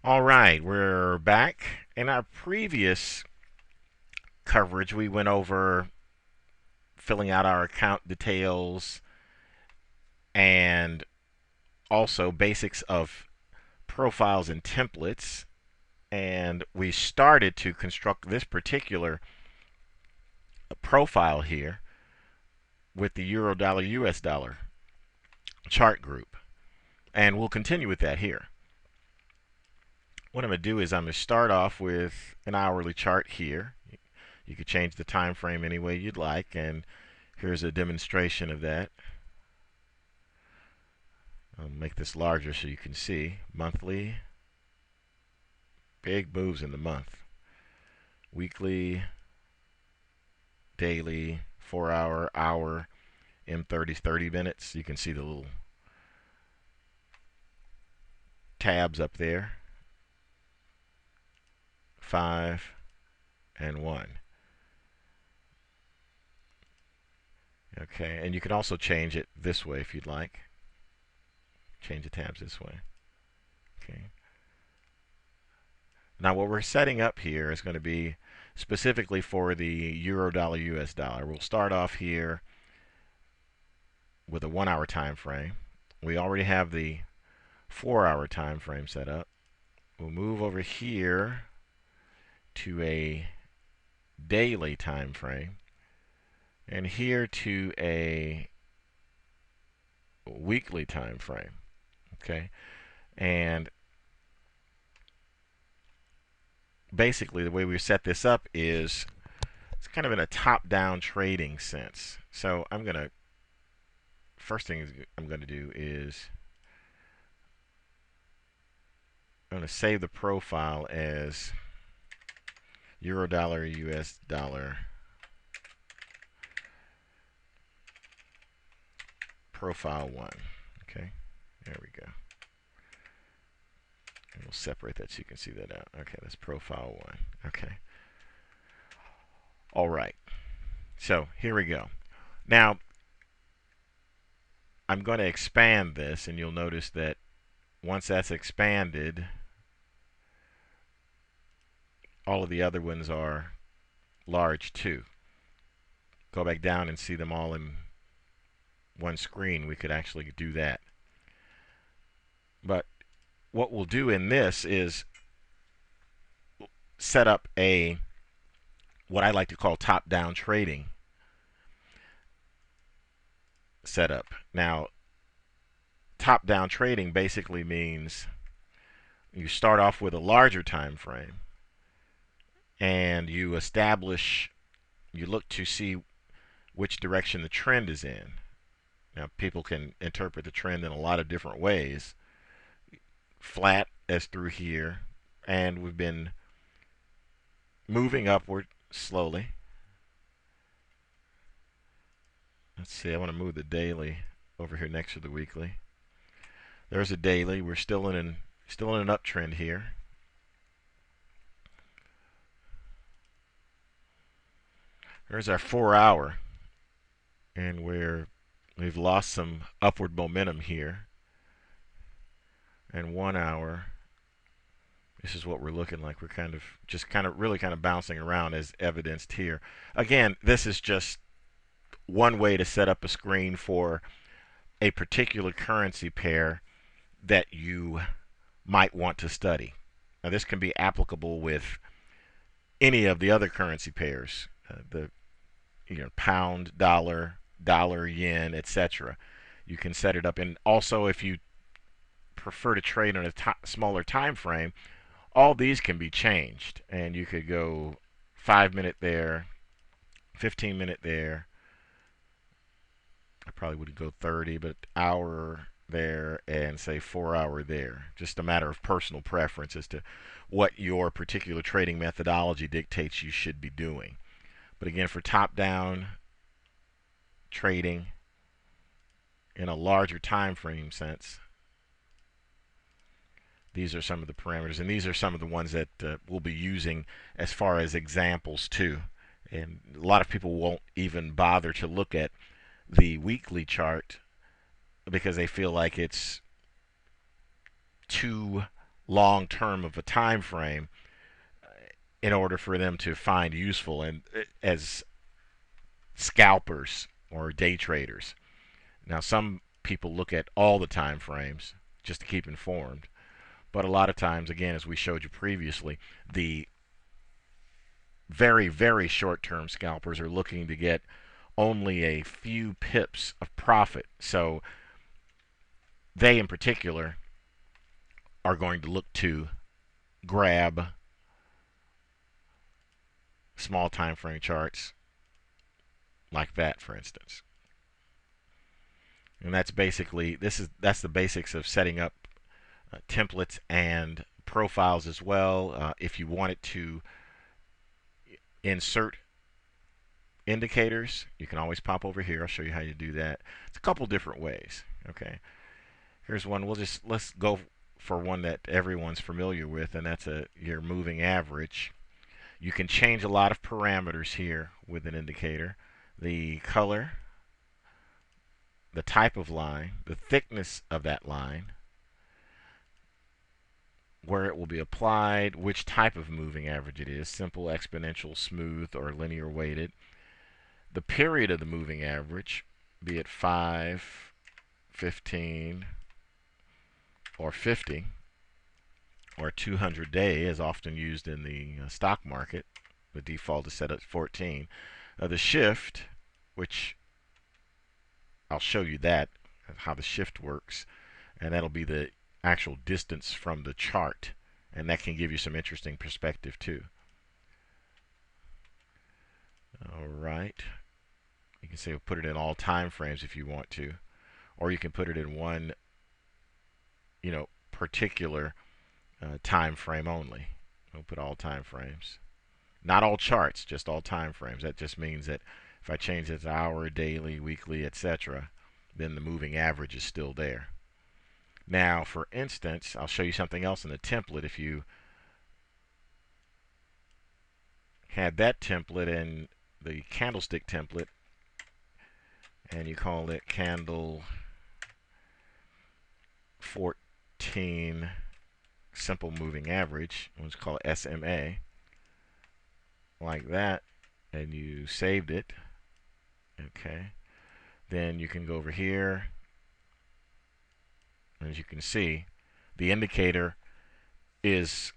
All right, we're back. In our previous coverage, we went over filling out our account details and also basics of profiles and templates. And we started to construct this particular profile here with the Euro dollar US dollar chart group. And we'll continue with that here. What I'm going to do is I'm going to start off with an hourly chart here. You could change the time frame any way you'd like, and here's a demonstration of that. I'll make this larger so you can see. Monthly, big moves in the month. Weekly, daily, 4 hour, hour, M30s, 30 minutes. You can see the little tabs up there. 5 and 1. Okay, and you can also change it this way if you'd like. Change the tabs this way. Okay. Now what we're setting up here is going to be specifically for the Euro dollar US dollar. We'll start off here with a 1 hour time frame. We already have the 4 hour time frame set up. We'll move over here to a daily time frame and here to a weekly time frame. Okay, and basically the way we set this up is it's kind of in a top-down trading sense. So I'm going to first thing I'm going to do is I'm going to save the profile as Euro dollar US dollar profile 1. Okay, there we go. And we'll separate that so you can see that out. Okay, that's profile 1. Okay. All right. So here we go. Now, I'm going to expand this, and you'll notice that once that's expanded, all of the other ones are large too. Go back down and see them all in one screen. We could actually do that. But what we'll do in this is set up a what I like to call top-down trading setup. Now, top-down trading basically means you start off with a larger time frame and you look to see which direction the trend is in. Now, people can interpret the trend in a lot of different ways. Flat as through here, and we've been moving upward slowly. Let's see, I want to move the daily over here next to the weekly. There's a daily. We're still in an uptrend here. There's our 4 hour, and we've lost some upward momentum here. And 1 hour, this is what we're looking like. We're really kind of bouncing around as evidenced here. Again, this is just one way to set up a screen for a particular currency pair that you might want to study. Now, this can be applicable with any of the other currency pairs, the pound, dollar, yen, etc. You can set it up, and also if you prefer to trade on a smaller time frame, all these can be changed, and you could go 5-minute there, 15-minute there. I probably would go 30, but hour there and say 4 hour there. Just a matter of personal preference as to what your particular trading methodology dictates you should be doing. But again, for top-down trading in a larger time frame sense, these are some of the parameters, and these are some of the ones that we'll be using as far as examples too. And a lot of people won't even bother to look at the weekly chart because they feel like it's too long term of a time frame in order for them to find useful and as scalpers or day traders. Now, some people look at all the time frames just to keep informed, but a lot of times, again, as we showed you previously, the very, very short-term scalpers are looking to get only a few pips of profit. So they, in particular, are going to look to grab small time frame charts like that, for instance. And that's basically that's the basics of setting up templates and profiles as well. If you wanted to insert indicators, you can always pop over here. I'll show you how you do that. It's a couple different ways. Okay, here's one. Let's go for one that everyone's familiar with, and that's your moving average. You can change a lot of parameters here with an indicator. The color, the type of line, the thickness of that line, where it will be applied, which type of moving average it is, simple, exponential, smooth, or linear weighted. The period of the moving average, be it 5, 15, or 50, or 200 day, is often used in the stock market. The default is set at 14. The shift, which I'll show you that, how the shift works, and that'll be the actual distance from the chart, and that can give you some interesting perspective too. All right, you can say we'll put it in all time frames if you want to, or you can put it in one, particular time frame only. We'll put all time frames, not all charts, just all time frames. That just means that if I change it to hour, daily, weekly, etc., then the moving average is still there. Now, for instance, I'll show you something else in the template. If you had that template in the candlestick template, and you call it candle 14 simple moving average, let's call it SMA, like that, and you saved it, okay, then you can go over here. As you can see, the indicator is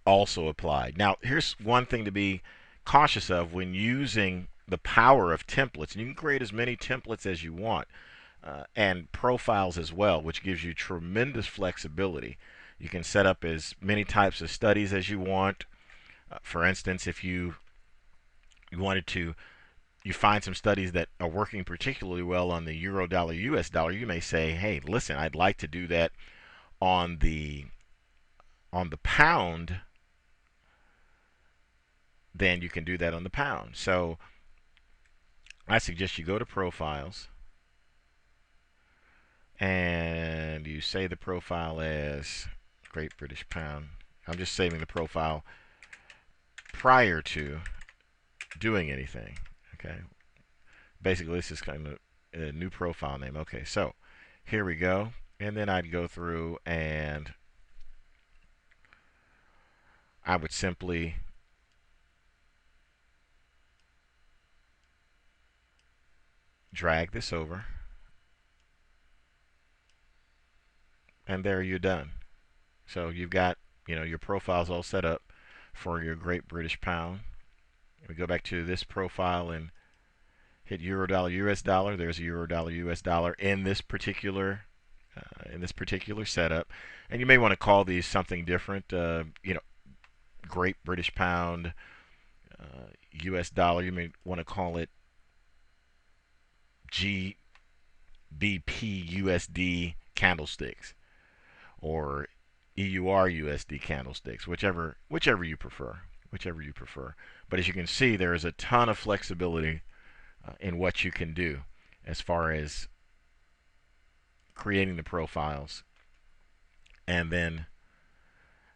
also applied. Now, here's one thing to be cautious of when using the power of templates. And you can create as many templates as you want, and profiles as well, which gives you tremendous flexibility. You can set up as many types of studies as you want. For instance, if you wanted to, you find some studies that are working particularly well on the euro dollar US dollar, you may say, hey, listen, I'd like to do that on the pound. Then you can do that on the pound. So I suggest you go to profiles and you save the profile as Great British Pound. I'm just saving the profile prior to doing anything. Okay, basically this is kind of a new profile name. Okay, so here we go, and then I'd go through and I would simply drag this over, and there you're done. So you've got your profiles all set up for your Great British Pound. We go back to this profile and hit euro dollar US dollar. There's a euro dollar US dollar in this particular setup, and you may want to call these something different. Great British Pound, US dollar. You may want to call it GBP USD candlesticks, or EUR USD candlesticks, whichever you prefer. But as you can see, there is a ton of flexibility in what you can do as far as creating the profiles and then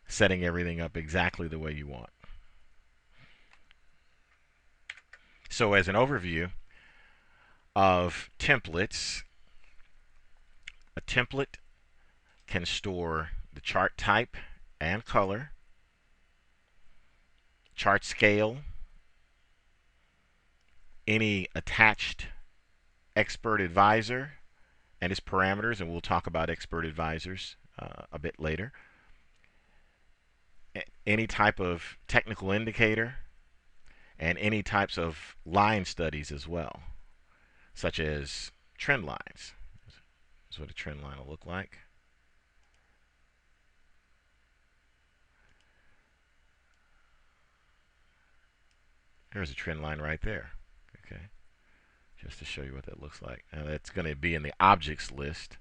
setting everything up exactly the way you want. So as an overview of templates, a template can store the chart type and color, chart scale, any attached expert advisor and its parameters, and we'll talk about expert advisors a bit later. Any type of technical indicator, and any types of line studies as well, such as trend lines. That's what a trend line will look like. There's a trend line right there. Okay, just to show you what that looks like. Now that's going to be in the objects list.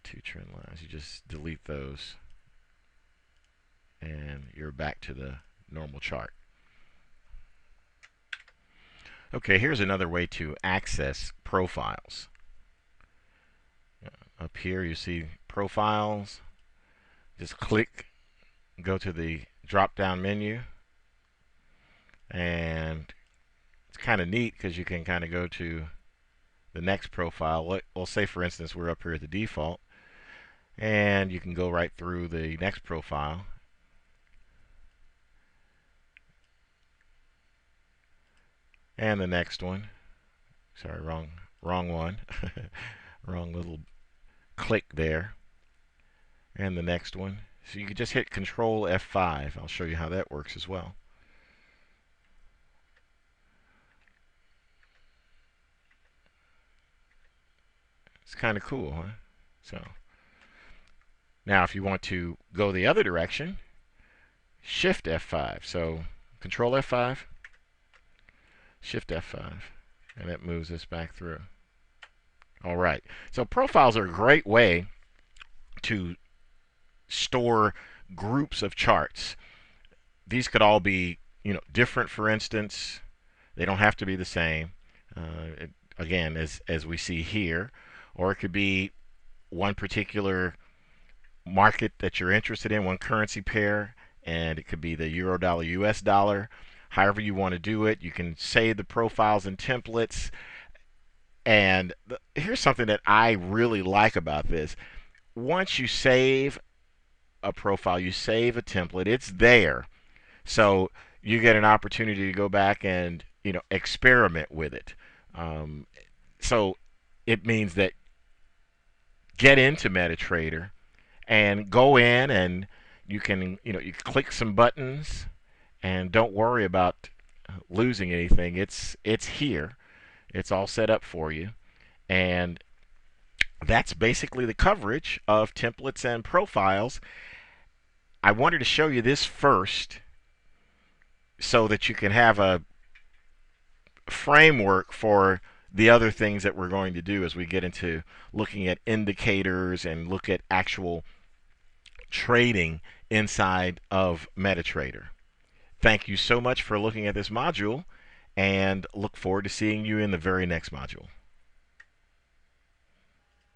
Two trend lines. You just delete those, and you're back to the normal chart. Okay, here's another way to access profiles. Up here you see profiles. Just click, go to the drop down menu, and it's kind of neat because you can kind of go to the next profile. We'll say for instance we're up here at the default, and you can go right through the next profile. And the next one. Sorry, wrong one. Wrong little click there. And the next one. So you can just hit Control F5. I'll show you how that works as well. It's kind of cool, huh? So now if you want to go the other direction, Shift F5. So Control F5, Shift F5, and that moves us back through. All right. So profiles are a great way to store groups of charts. These could all be, different, for instance. They don't have to be the same. Again, as we see here, or it could be one particular market that you're interested in, one currency pair, and it could be the euro dollar, US dollar. However you want to do it, you can save the profiles and templates. And here's something that I really like about this. Once you save a profile, you save a template, it's there. So you get an opportunity to go back and experiment with it. So it means that get into MetaTrader and go in, and you can you click some buttons, and don't worry about losing anything. It's here. It's all set up for you, and that's basically the coverage of templates and profiles. I wanted to show you this first so that you can have a framework for the other things that we're going to do as we get into looking at indicators and look at actual trading inside of MetaTrader. Thank you so much for looking at this module, and look forward to seeing you in the very next module.